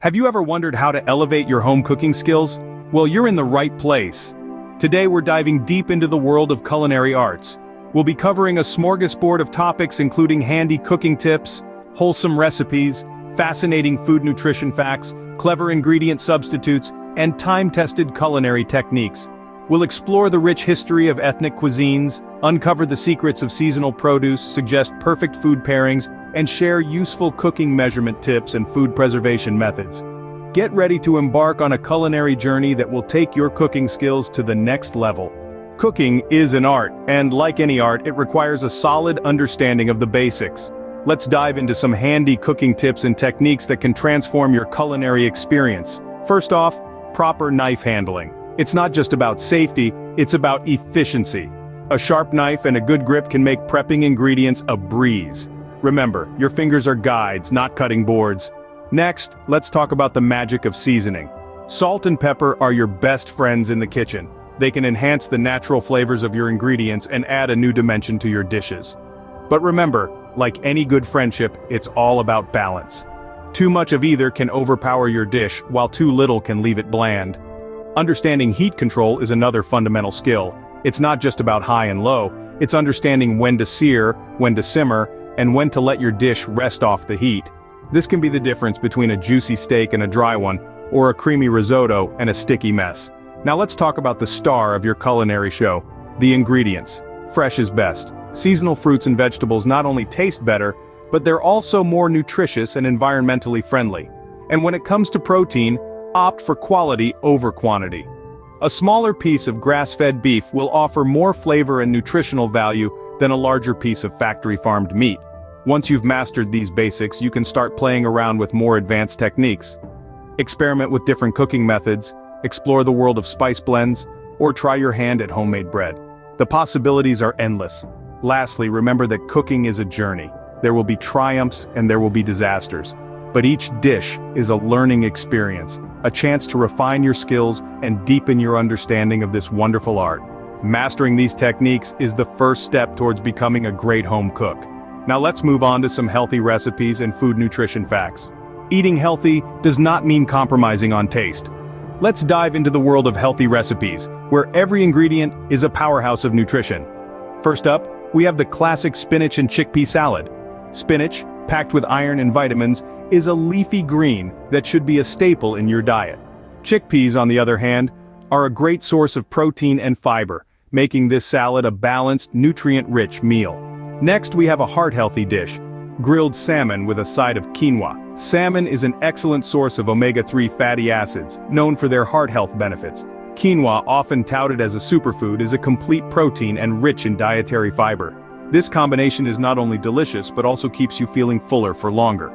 Have you ever wondered how to elevate your home cooking skills? Well, you're in the right place. Today we're diving deep into the world of culinary arts. We'll be covering a smorgasbord of topics including handy cooking tips, wholesome recipes, fascinating food nutrition facts, clever ingredient substitutes, and time-tested culinary techniques. We'll explore the rich history of ethnic cuisines, uncover the secrets of seasonal produce, suggest perfect food pairings, and share useful cooking measurement tips and food preservation methods. Get ready to embark on a culinary journey that will take your cooking skills to the next level. Cooking is an art, and like any art, it requires a solid understanding of the basics. Let's dive into some handy cooking tips and techniques that can transform your culinary experience. First off, proper knife handling. It's not just about safety, it's about efficiency. A sharp knife and a good grip can make prepping ingredients a breeze. Remember, your fingers are guides, not cutting boards. Next, let's talk about the magic of seasoning. Salt and pepper are your best friends in the kitchen. They can enhance the natural flavors of your ingredients and add a new dimension to your dishes. But remember, like any good friendship, it's all about balance. Too much of either can overpower your dish, while too little can leave it bland. Understanding heat control is another fundamental skill. It's not just about high and low, it's understanding when to sear, when to simmer, and when to let your dish rest off the heat. This can be the difference between a juicy steak and a dry one, or a creamy risotto and a sticky mess. Now let's talk about the star of your culinary show, the ingredients. Fresh is best. Seasonal fruits and vegetables not only taste better, but they're also more nutritious and environmentally friendly. And when it comes to protein, opt for quality over quantity. A smaller piece of grass-fed beef will offer more flavor and nutritional value than a larger piece of factory-farmed meat. Once you've mastered these basics, you can start playing around with more advanced techniques. Experiment with different cooking methods, explore the world of spice blends, or try your hand at homemade bread. The possibilities are endless. Lastly, remember that cooking is a journey. There will be triumphs and there will be disasters. But each dish is a learning experience, a chance to refine your skills and deepen your understanding of this wonderful art. Mastering these techniques is the first step towards becoming a great home cook. Now let's move on to some healthy recipes and food nutrition facts. Eating healthy does not mean compromising on taste. Let's dive into the world of healthy recipes, where every ingredient is a powerhouse of nutrition. First up, we have the classic spinach and chickpea salad. Spinach, packed with iron and vitamins, is a leafy green that should be a staple in your diet. Chickpeas, on the other hand, are a great source of protein and fiber, making this salad a balanced, nutrient-rich meal. Next, we have a heart-healthy dish, grilled salmon with a side of quinoa. Salmon is an excellent source of omega-3 fatty acids, known for their heart health benefits. Quinoa, often touted as a superfood, is a complete protein and rich in dietary fiber. This combination is not only delicious but also keeps you feeling fuller for longer.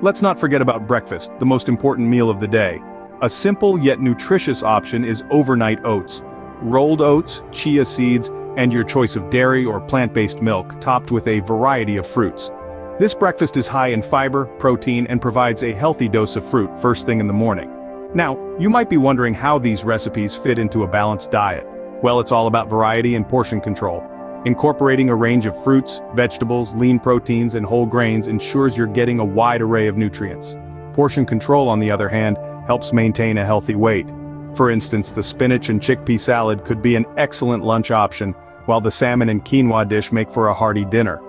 Let's not forget about breakfast, the most important meal of the day. A simple yet nutritious option is overnight oats. Rolled oats, chia seeds, and your choice of dairy or plant-based milk, topped with a variety of fruits. This breakfast is high in fiber, protein, and provides a healthy dose of fruit first thing in the morning. Now, you might be wondering how these recipes fit into a balanced diet. Well, it's all about variety and portion control. Incorporating a range of fruits, vegetables, lean proteins, and whole grains ensures you're getting a wide array of nutrients. Portion control, on the other hand, helps maintain a healthy weight. For instance, the spinach and chickpea salad could be an excellent lunch option, while the salmon and quinoa dish make for a hearty dinner.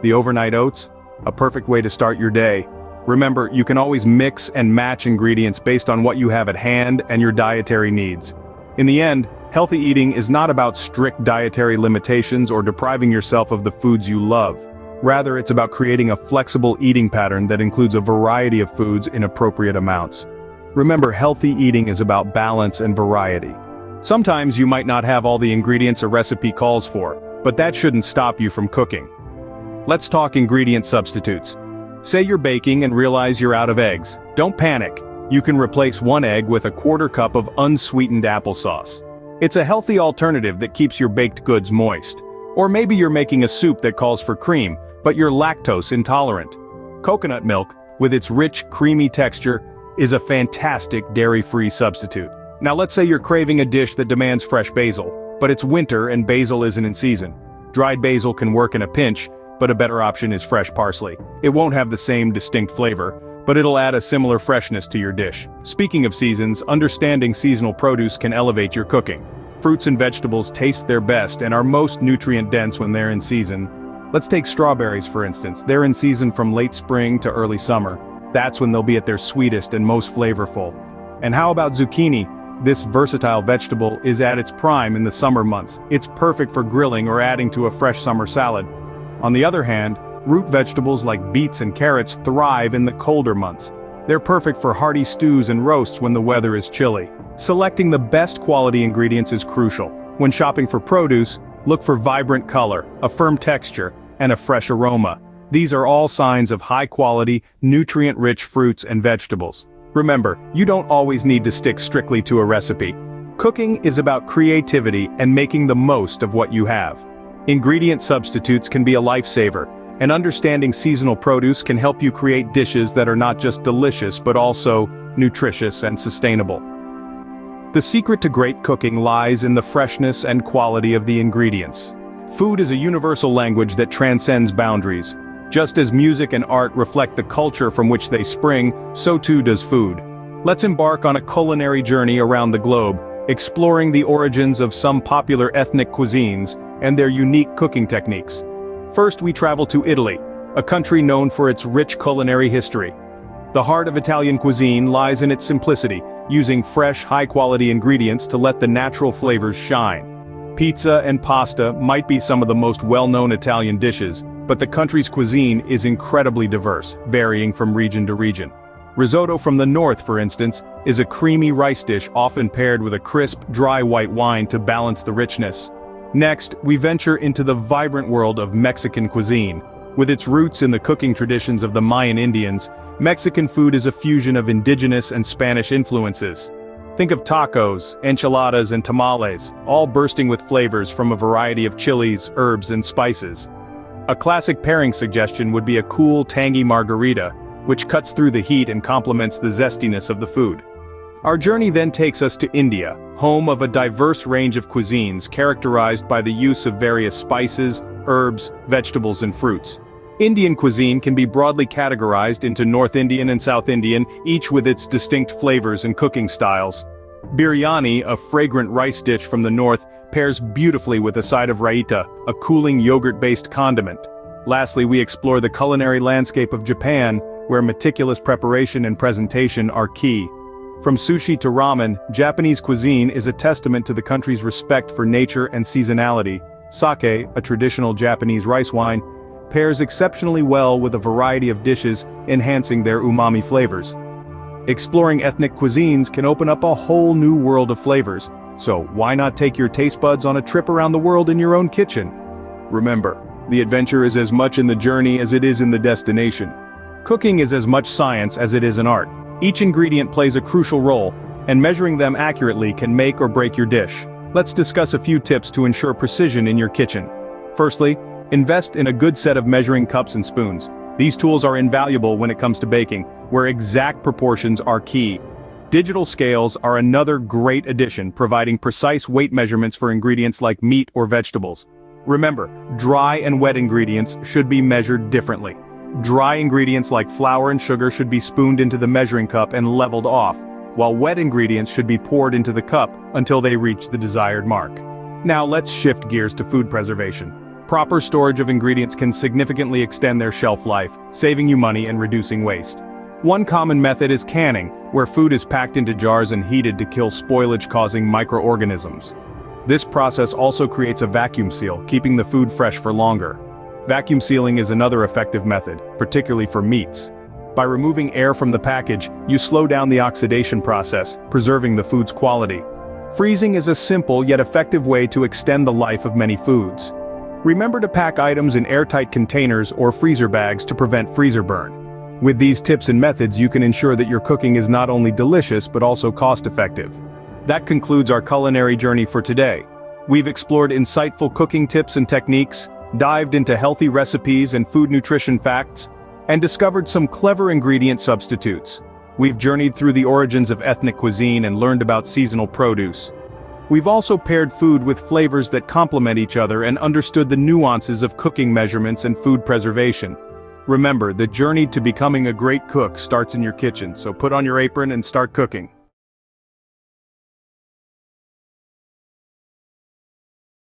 The overnight oats? A perfect way to start your day. Remember, you can always mix and match ingredients based on what you have at hand and your dietary needs. In the end, healthy eating is not about strict dietary limitations or depriving yourself of the foods you love. Rather, it's about creating a flexible eating pattern that includes a variety of foods in appropriate amounts. Remember, healthy eating is about balance and variety. Sometimes you might not have all the ingredients a recipe calls for, but that shouldn't stop you from cooking. Let's talk ingredient substitutes. Say you're baking and realize you're out of eggs. Don't panic. You can replace one egg with a quarter cup of unsweetened applesauce. It's a healthy alternative that keeps your baked goods moist. Or maybe you're making a soup that calls for cream, but you're lactose intolerant. Coconut milk, with its rich, creamy texture, is a fantastic dairy-free substitute. Now let's say you're craving a dish that demands fresh basil, but it's winter and basil isn't in season. Dried basil can work in a pinch, but a better option is fresh parsley. It won't have the same distinct flavor, but it'll add a similar freshness to your dish. Speaking of seasons, understanding seasonal produce can elevate your cooking. Fruits and vegetables taste their best and are most nutrient-dense when they're in season. Let's take strawberries for instance. They're in season from late spring to early summer. That's when they'll be at their sweetest and most flavorful. And how about zucchini? This versatile vegetable is at its prime in the summer months. It's perfect for grilling or adding to a fresh summer salad. On the other hand, root vegetables like beets and carrots thrive in the colder months. They're perfect for hearty stews and roasts when the weather is chilly. Selecting the best quality ingredients is crucial. When shopping for produce, look for vibrant color, a firm texture, and a fresh aroma. These are all signs of high-quality, nutrient-rich fruits and vegetables. Remember, you don't always need to stick strictly to a recipe. Cooking is about creativity and making the most of what you have. Ingredient substitutes can be a lifesaver, and understanding seasonal produce can help you create dishes that are not just delicious but also nutritious and sustainable. The secret to great cooking lies in the freshness and quality of the ingredients. Food is a universal language that transcends boundaries. Just as music and art reflect the culture from which they spring, so too does food. Let's embark on a culinary journey around the globe, exploring the origins of some popular ethnic cuisines and their unique cooking techniques. First, we travel to Italy, a country known for its rich culinary history. The heart of Italian cuisine lies in its simplicity, using fresh, high-quality ingredients to let the natural flavors shine. Pizza and pasta might be some of the most well-known Italian dishes, but the country's cuisine is incredibly diverse, varying from region to region. Risotto from the north, for instance, is a creamy rice dish often paired with a crisp, dry white wine to balance the richness. Next, we venture into the vibrant world of Mexican cuisine. With its roots in the cooking traditions of the Mayan Indians, Mexican food is a fusion of indigenous and Spanish influences. Think of tacos, enchiladas and tamales, all bursting with flavors from a variety of chilies, herbs and spices. A classic pairing suggestion would be a cool, tangy margarita, which cuts through the heat and complements the zestiness of the food. Our journey then takes us to India, home of a diverse range of cuisines characterized by the use of various spices, herbs, vegetables and fruits. Indian cuisine can be broadly categorized into North Indian and South Indian, each with its distinct flavors and cooking styles. Biryani, a fragrant rice dish from the north, pairs beautifully with a side of raita, a cooling yogurt-based condiment. Lastly, we explore the culinary landscape of Japan, where meticulous preparation and presentation are key. From sushi to ramen, Japanese cuisine is a testament to the country's respect for nature and seasonality. Sake, a traditional Japanese rice wine, pairs exceptionally well with a variety of dishes, enhancing their umami flavors. Exploring ethnic cuisines can open up a whole new world of flavors, so why not take your taste buds on a trip around the world in your own kitchen? Remember, the adventure is as much in the journey as it is in the destination. Cooking is as much science as it is an art. Each ingredient plays a crucial role, and measuring them accurately can make or break your dish. Let's discuss a few tips to ensure precision in your kitchen. Firstly, invest in a good set of measuring cups and spoons. These tools are invaluable when it comes to baking, where exact proportions are key. Digital scales are another great addition, providing precise weight measurements for ingredients like meat or vegetables. Remember, dry and wet ingredients should be measured differently. Dry ingredients like flour and sugar should be spooned into the measuring cup and leveled off, while wet ingredients should be poured into the cup until they reach the desired mark. Now let's shift gears to food preservation. Proper storage of ingredients can significantly extend their shelf life, saving you money and reducing waste. One common method is canning, where food is packed into jars and heated to kill spoilage-causing microorganisms. This process also creates a vacuum seal, keeping the food fresh for longer. Vacuum sealing is another effective method, particularly for meats. By removing air from the package, you slow down the oxidation process, preserving the food's quality. Freezing is a simple yet effective way to extend the life of many foods. Remember to pack items in airtight containers or freezer bags to prevent freezer burn. With these tips and methods, you can ensure that your cooking is not only delicious but also cost-effective. That concludes our culinary journey for today. We've explored insightful cooking tips and techniques, dived into healthy recipes and food nutrition facts, and discovered some clever ingredient substitutes. We've journeyed through the origins of ethnic cuisine and learned about seasonal produce. We've also paired food with flavors that complement each other and understood the nuances of cooking measurements and food preservation. Remember, the journey to becoming a great cook starts in your kitchen, so put on your apron and start cooking.